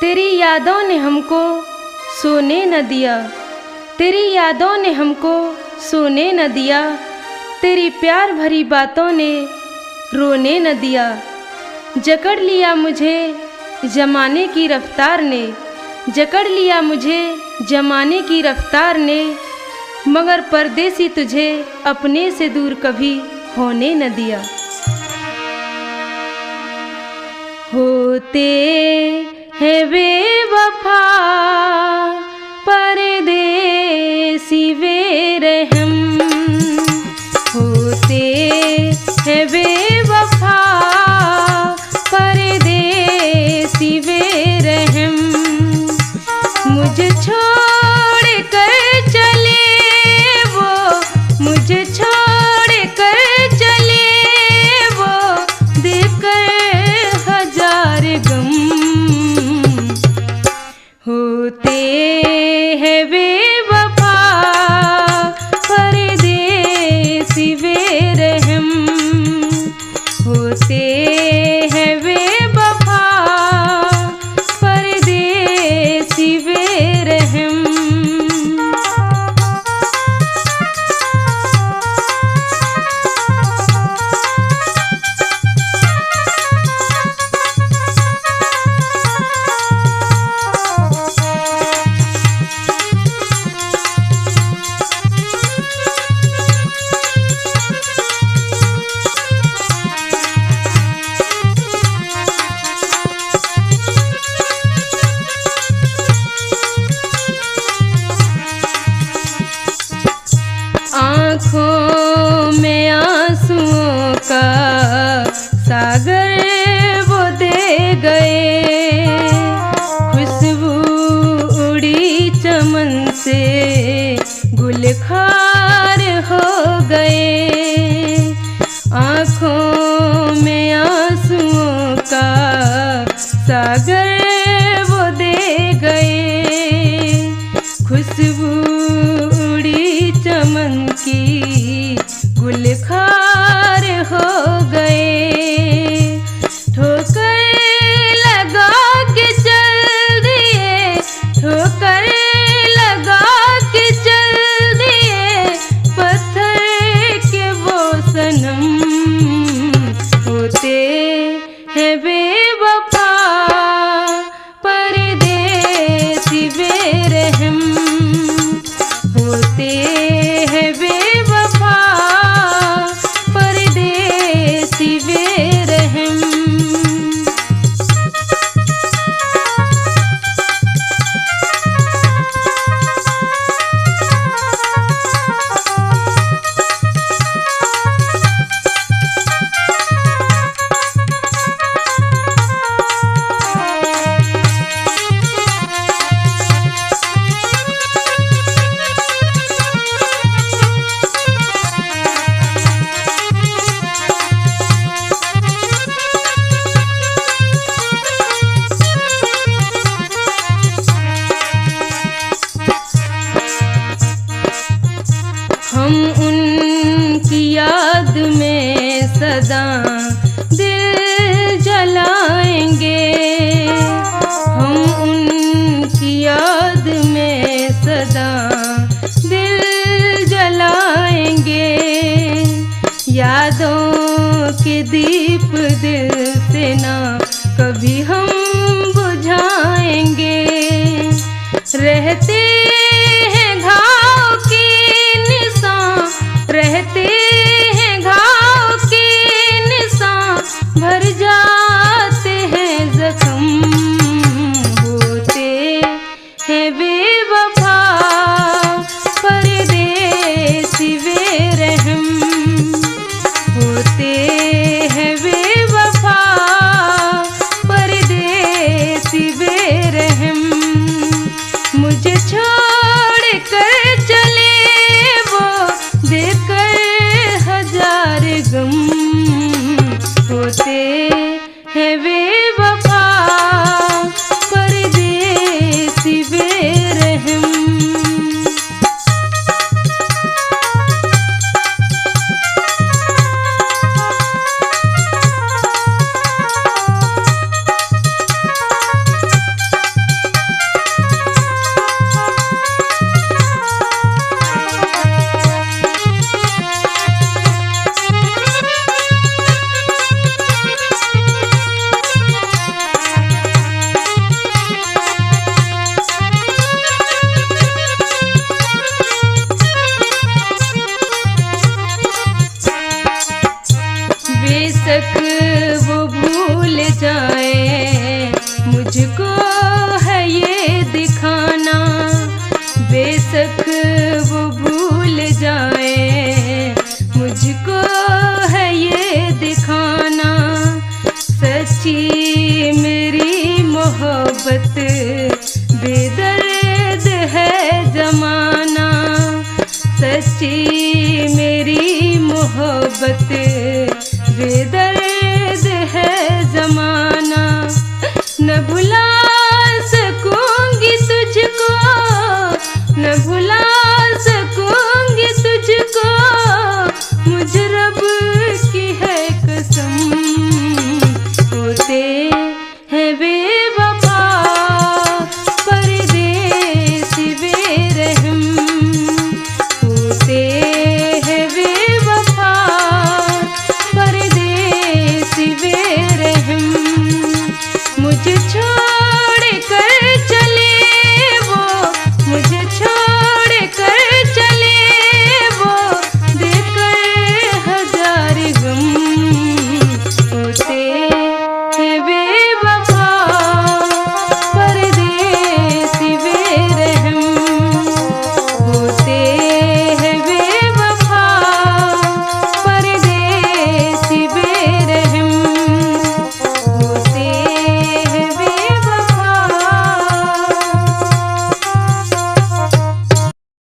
तेरी यादों ने हमको सोने न दिया, तेरी यादों ने हमको सोने न दिया, तेरी प्यार भरी बातों ने रोने न दिया। जकड़ लिया मुझे ज़माने की रफ्तार ने, जकड़ लिया मुझे ज़माने की रफ्तार ने, मगर परदेसी तुझे अपने से दूर कभी होने न दिया। होते हैं बेवफा परदेसी बेरहम, होते हैं बेवफा परदेसी बेरहम, मुझे छोड़ कर चले वो, मुझे छोड़ कर चले वो, देकर हजार गम। होते हैं बेवफा परदेसी बेरहम, होते हैं बेवफा परदेसी बेरहम। आँखों में आंसुओं का सागर वो दे गए, खुशबू उड़ी चमन से गुलखार हो गए। आँखों में आंसुओं का सागर वो दे गए, खुशबू उड़ी चमन की गुलखार हो गए। ठोकर लगा के चल दिए, ठोकर लगा के चल दिए, पत्थर के वो सनम। होते हैं बेवफा परदेसी बेरहम, होते हैं बेवफा परदेसी बेरहम। हम उनकी याद में सदा दिल जलाएंगे, हम उनकी याद में सदा दिल जलाएंगे। यादों के दीप दिल से ना कभी हम बुझाएंगे। रहते हैं घाव के निशान, रहते हैं घाव के निशान, भर जाते हैं जख्म। होते हैं बेवफा परदेसी बेरहम, होते हैं बेवफा परदेसी मुझको है ये दिखाना, बेशक वो भूल जाए। मुझको है ये दिखाना, सच्ची मेरी मोहब्बत